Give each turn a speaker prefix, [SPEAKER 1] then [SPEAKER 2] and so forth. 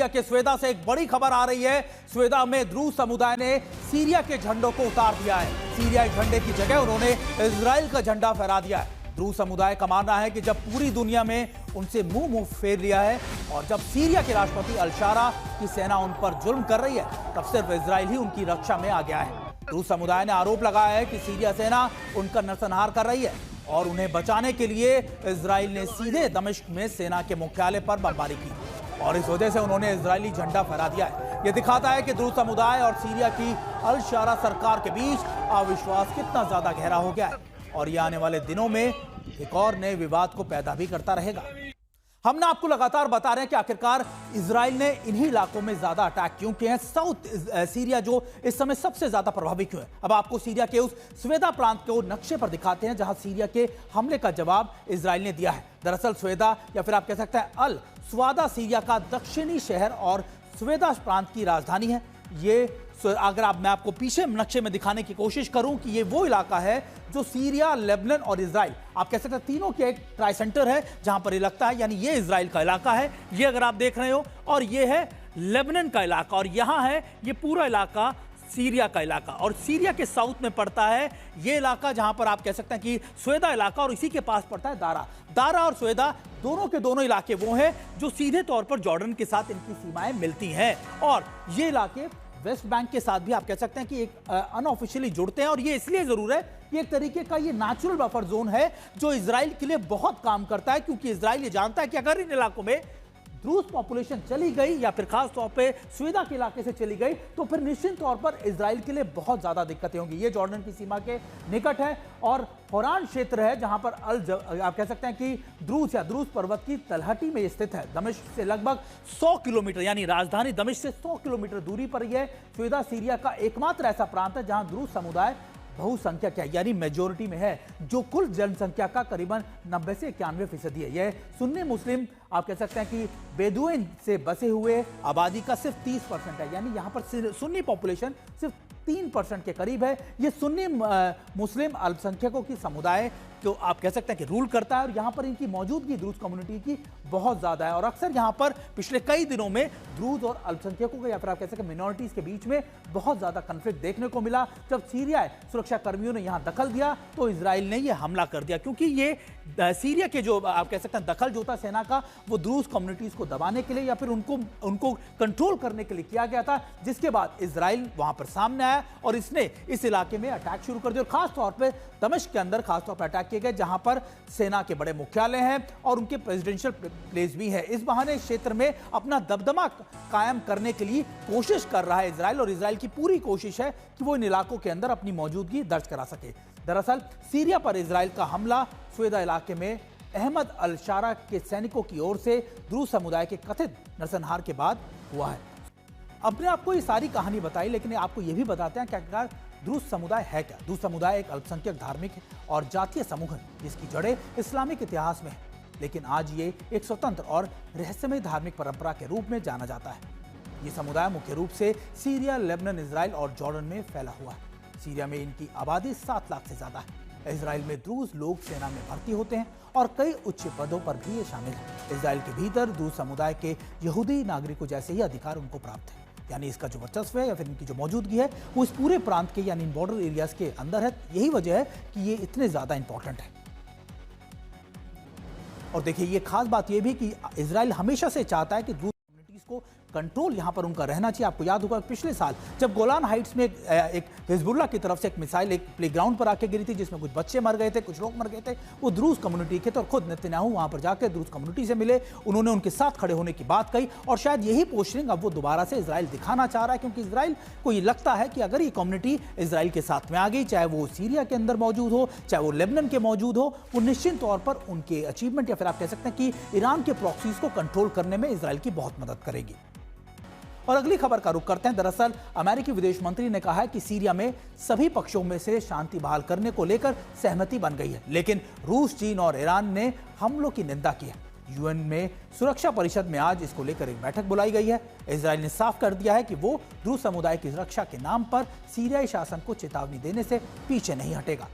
[SPEAKER 1] Syria के स्वेदा से एक बड़ी खबर आ रही है। स्वेदा में द्रूज समुदाय ने सीरिया के झंडों को उतार दिया है। सीरिया के झंडे की जगह उन्होंने इजराइल का झंडा फहरा दिया है। द्रूज समुदाय का मानना है कि जब पूरी दुनिया में उनसे मुंह फेर लिया है और जब सीरिया के राष्ट्रपति अल-शारा की सेना उन पर जुल्म कर रही है, तब सिर्फ इजराइल ही उनकी रक्षा में आ गया है। द्रूज समुदाय ने आरोप लगाया है कि सीरिया सेना उनका नरसंहार कर रही है और उन्हें बचाने के लिए इजराइल ने सीधे दमिश्क में सेना के मुख्यालय पर बमबारी की और इस वजह से उन्होंने इजरायली झंडा फहरा दिया है। यह दिखाता है कि द्रूज समुदाय और सीरिया की अल-शारा सरकार के बीच अविश्वास कितना ज्यादा गहरा हो गया है और यह आने वाले दिनों में एक और नए विवाद को पैदा भी करता रहेगा। हमने आपको लगातार बता रहे हैं कि आखिरकार इजराइल ने इन्हीं इलाकों में ज्यादा अटैक क्यों किए हैं, साउथ सीरिया जो इस समय सबसे ज्यादा प्रभावित क्यों है। अब आपको सीरिया के उस स्वेदा प्रांत को नक्शे पर दिखाते हैं जहां सीरिया के हमले का जवाब इजराइल ने दिया है। दरअसल स्वेदा या फिर आप कह सकते हैं अल स्वादा सीरिया का दक्षिणी शहर और स्वेदा प्रांत की राजधानी है। ये अगर मैं आपको पीछे नक्शे में दिखाने की कोशिश करूं कि ये वो इलाका है जो सीरिया, लेबनान और इजराइल आप कह सकते हैं तीनों के एक ट्राई सेंटर है जहां पर ये लगता है, यानी ये इजराइल का इलाका है, ये अगर आप देख रहे हो, और ये है लेबनान का इलाका और यहां है ये पूरा इलाका सीरिया का इलाका। और सीरिया के साउथ में पड़ता है ये इलाका जहां पर आप कह सकते हैं कि स्वेदा इलाका, और इसी के पास पड़ता है दारा और स्वेदा दोनों के दोनों इलाके वो हैं जो सीधे तौर पर जॉर्डन के साथ इनकी सीमाएं मिलती हैं और ये इलाके वेस्ट बैंक के साथ भी आप कह सकते हैं कि एक अनऑफिशियली जुड़ते हैं। और ये इसलिए जरूर है कि एक तरीके का ये नेचुरल बफर जोन है जो इजराइल के लिए बहुत काम करता है, क्योंकि इजराइल ये जानता है कि अगर इन इलाकों में द्रूज पॉपुलेशन चली गई या फिर खास तौर पे स्वेदा के इलाके से चली गई तो फिर निश्चित तौर पर इजराइल के लिए बहुत ज्यादा दिक्कतें होंगी। ये जॉर्डन की सीमा के निकट है और हौरान क्षेत्र है जहां पर आप कह सकते हैं कि द्रूज या द्रूज पर्वत की तलहटी में स्थित है। दमिश्क से लगभग 100 किलोमीटर, यानी राजधानी दमिश्क से 100 किलोमीटर दूरी पर यह स्वेदा सीरिया का एकमात्र ऐसा प्रांत है जहां द्रूज समुदाय बहुसंख्यक है, यानी मेजोरिटी में है, जो कुल जनसंख्या का करीबन 90 से 91% है। यह सुन्नी मुस्लिम आप कह सकते हैं कि बेदुइन से बसे हुए आबादी का सिर्फ 30% है, यानी यहां पर सुन्नी पॉपुलेशन सिर्फ 3% के करीब है। ये सुन्नी मुस्लिम अल्पसंख्यकों की समुदाय जो आप कह सकते हैं कि रूल करता है और यहाँ पर इनकी मौजूदगी द्रूज कम्युनिटी की बहुत ज़्यादा है और अक्सर यहाँ पर पिछले कई दिनों में द्रूज और अल्पसंख्यकों के या फिर आप कह सकते हैं मिनॉरिटीज़ के बीच में बहुत ज़्यादा कन्फ्लिक्ट देखने को मिला। जब सीरिया सुरक्षा कर्मियों ने यहाँ दखल दिया तो इजराइल ने यह हमला कर दिया, क्योंकि ये सीरिया के जो आप कह सकते हैं दखल जो था सेना का वो द्रूज कम्युनिटीज़ को दबाने के लिए या फिर उनको कंट्रोल करने के लिए किया गया था, जिसके बाद इजराइल वहाँ पर सामने आया और इसने इस इलाके में अटैक शुरू कर दिया। खास तौर पर दमिश्क के अंदर खास तौर पर अटैक किए गए जहां पर सेना के बड़े मुख्यालय हैं और उनके प्रेसिडेंशियल प्लेस भी है। इस बहाने क्षेत्र में अपना दबदबा कायम करने के लिए कोशिश कर रहा है इजराइल और इजराइल की पूरी कोशिश है कि वो इन इलाकों के अंदर अपनी मौजूदगी दर्ज करा सके। दरअसल सीरिया पर इजराइल का हमला स्वेदा इलाके में अहमद अल-शारा के सैनिकों की ओर से द्रूज समुदाय के कथित नरसंहार के बाद हुआ है। अपने आपको ये सारी कहानी बताई, लेकिन आपको ये भी बताते हैं कि द्रूज समुदाय है क्या। द्रूज समुदाय एक अल्पसंख्यक धार्मिक और जातीय समूह है जिसकी जड़ें इस्लामिक इतिहास में है, लेकिन आज ये एक स्वतंत्र और रहस्यमय धार्मिक परंपरा के रूप में जाना जाता है। ये समुदाय मुख्य रूप से सीरिया, लेबनान, इजराइल और जॉर्डन में फैला हुआ है। सीरिया में इनकी आबादी 7 लाख से ज्यादा है। इजराइल में द्रूज लोग सेना में भर्ती होते हैं और कई उच्च पदों पर भी ये शामिल है। इजराइल के भीतर द्रूज समुदाय के यहूदी नागरिकों जैसे ही अधिकार उनको प्राप्त है, यानी इसका जो वर्चस्व है या फिर इनकी जो मौजूदगी है वो इस पूरे प्रांत के यानी बॉर्डर एरियाज के अंदर है। यही वजह है कि ये इतने ज्यादा इंपॉर्टेंट है। और देखिए ये खास बात ये भी कि इजराइल हमेशा से चाहता है कि द्रूज कम्युनिटीज को कंट्रोल यहां पर उनका रहना चाहिए। आपको याद होगा पिछले साल जब गोलान हाइट्स में एक हिजबुल्लाह की तरफ से एक मिसाइल एक प्लेग्राउंड पर आके गिरी थी जिसमें कुछ बच्चे मर गए थे, कुछ लोग मर गए थे, वो द्रूज कम्युनिटी के थे और खुद नेतन्याहू वहां पर जाकर द्रूज कम्युनिटी से मिले, उन्होंने उनके साथ खड़े होने की बात कही और शायद यही पोस्टरिंग अब वो दोबारा से इजराइल दिखाना चाह रहा है, क्योंकि इजराइल को ये लगता है कि अगर ये कम्युनिटी इजराइल के साथ में आ गई, चाहे वो सीरिया के अंदर मौजूद हो, चाहे वो लेबनान के मौजूद हो, वो निश्चित तौर पर उनके अचीवमेंट या फिर आप कह सकते हैं कि ईरान के प्रॉक्सीज को कंट्रोल करने में इजराइल की बहुत मदद करेगी। और अगली खबर का रुख करते हैं। दरअसल अमेरिकी विदेश मंत्री ने कहा है कि सीरिया में सभी पक्षों में से शांति बहाल करने को लेकर सहमति बन गई है, लेकिन रूस, चीन और ईरान ने हमलों की निंदा की है। यूएन में सुरक्षा परिषद में आज इसको लेकर एक बैठक बुलाई गई है। इजराइल ने साफ कर दिया है कि वो द्रूज समुदाय की सुरक्षा के नाम पर सीरियाई शासन को चेतावनी देने से पीछे नहीं हटेगा।